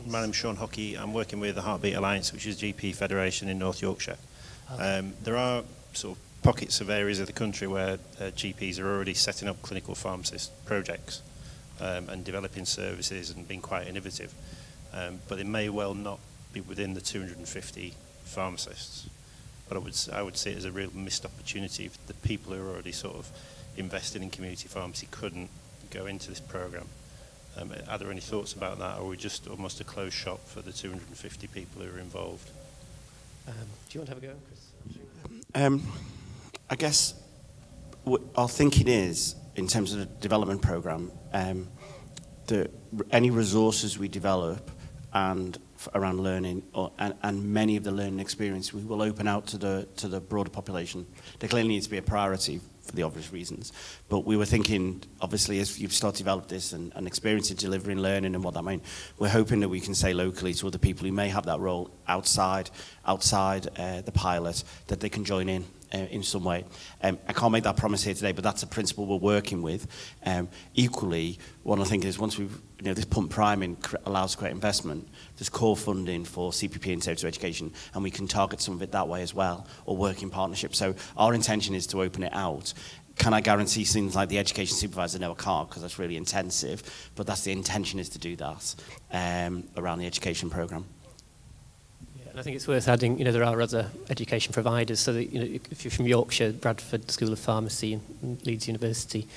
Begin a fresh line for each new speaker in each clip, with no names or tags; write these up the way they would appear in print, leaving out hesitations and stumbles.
My name's Sean Hockey. I'm working with the Heartbeat Alliance, which is a GP federation in North Yorkshire. Okay. There are sort of pockets of areas of the country where GPs are already setting up clinical pharmacist projects and developing services and being quite innovative. But it may well not be within the 250 pharmacists. But I would see it as a real missed opportunity if the people who are already sort of invested in community pharmacy couldn't go into this programme. Are there any thoughts about that, or are we just almost a closed shop for the 250 people who are involved?
Do you want to have a go, Chris?
I guess our thinking is, in terms of the development programme, that any resources we develop and around learning, and many of the learning experience, we will open out to the broader population. There clearly needs to be a priority for the obvious reasons, but we were thinking, obviously, as you've started to develop this and experience of delivering learning and what that means, we're hoping that we can say locally to other people who may have that role outside the pilot, that they can join in some way. I can't make that promise here today, but that's a principle we're working with. Equally, what I think is once we've, this pump priming allows great investment, there's core funding for CPP and Safe to Education, and we can target some of it that way as well, or work in partnership. So our intention is to open it out. Can I guarantee things like the education supervisor? No, I can't, because that's really intensive, but that's the intention, is to do that around the education programme.
And I think it's worth adding, there are other education providers. So that, if you're from Yorkshire, Bradford School of Pharmacy and Leeds University,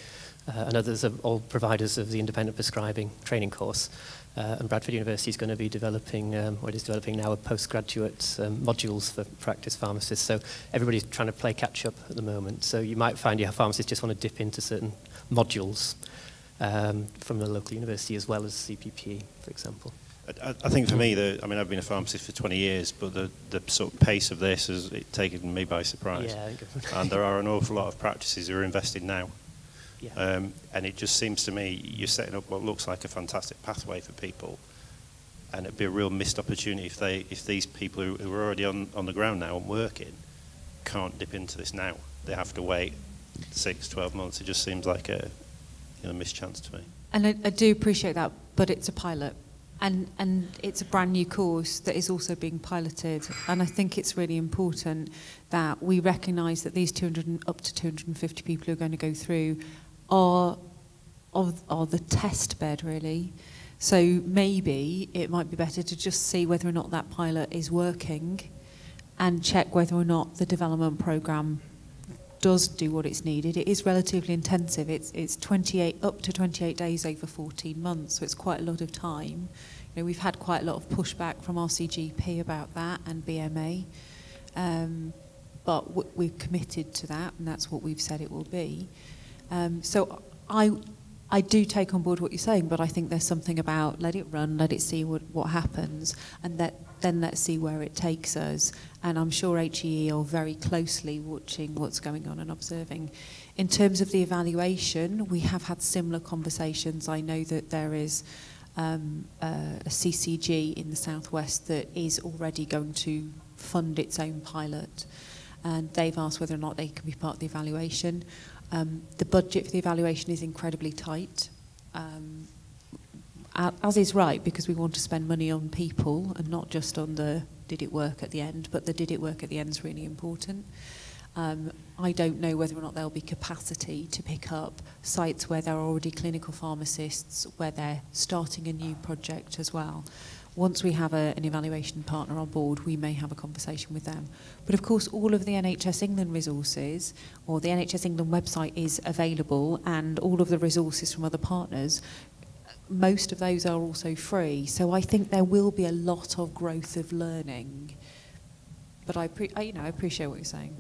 and others are all providers of the independent prescribing training course. And Bradford University is going to be developing, or it is developing now, a postgraduate modules for practice pharmacists. So everybody's trying to play catch up at the moment. So you might find your pharmacists just want to dip into certain modules from the local university, as well as CPP, for example.
I think for me, I've been a pharmacist for 20 years, but the sort of pace of this has taken me by surprise. Yeah, and there are an awful lot of practices who are invested now. Yeah. And it just seems to me you're setting up what looks like a fantastic pathway for people, and it'd be a real missed opportunity if these people who are already on the ground now and working can't dip into this now. They have to wait 6, 12 months. It just seems like a missed chance to me.
And I do appreciate that, but it's a pilot. And it's a brand new course that is also being piloted, and I think it's really important that we recognise that these up to 250 people who are going to go through are the test bed, really. So maybe it might be better to just see whether or not that pilot is working and check whether or not the development programme does do what it's needed. It is relatively intensive. It's up to 28 days over 14 months, so it's quite a lot of time. We've had quite a lot of pushback from RCGP about that and BMA, but we're committed to that, and that's what we've said it will be. So I do take on board what you're saying, but I think there's something about let it run, let it see what happens, and then let's see where it takes us. And I'm sure HEE are very closely watching what's going on and observing. In terms of the evaluation, we have had similar conversations. I know that there is a CCG in the southwest that is already going to fund its own pilot, and they've asked whether or not they can be part of the evaluation. The budget for the evaluation is incredibly tight, as is right, because we want to spend money on people and not just on the did it work at the end, but the did it work at the end is really important. I don't know whether or not there'll be capacity to pick up sites where there are already clinical pharmacists, where they're starting a new project as well. Once we have an evaluation partner on board, we may have a conversation with them. But of course, all of the NHS England resources, or the NHS England website is available, and all of the resources from other partners, most of those are also free. So I think there will be a lot of growth of learning. But I appreciate what you're saying.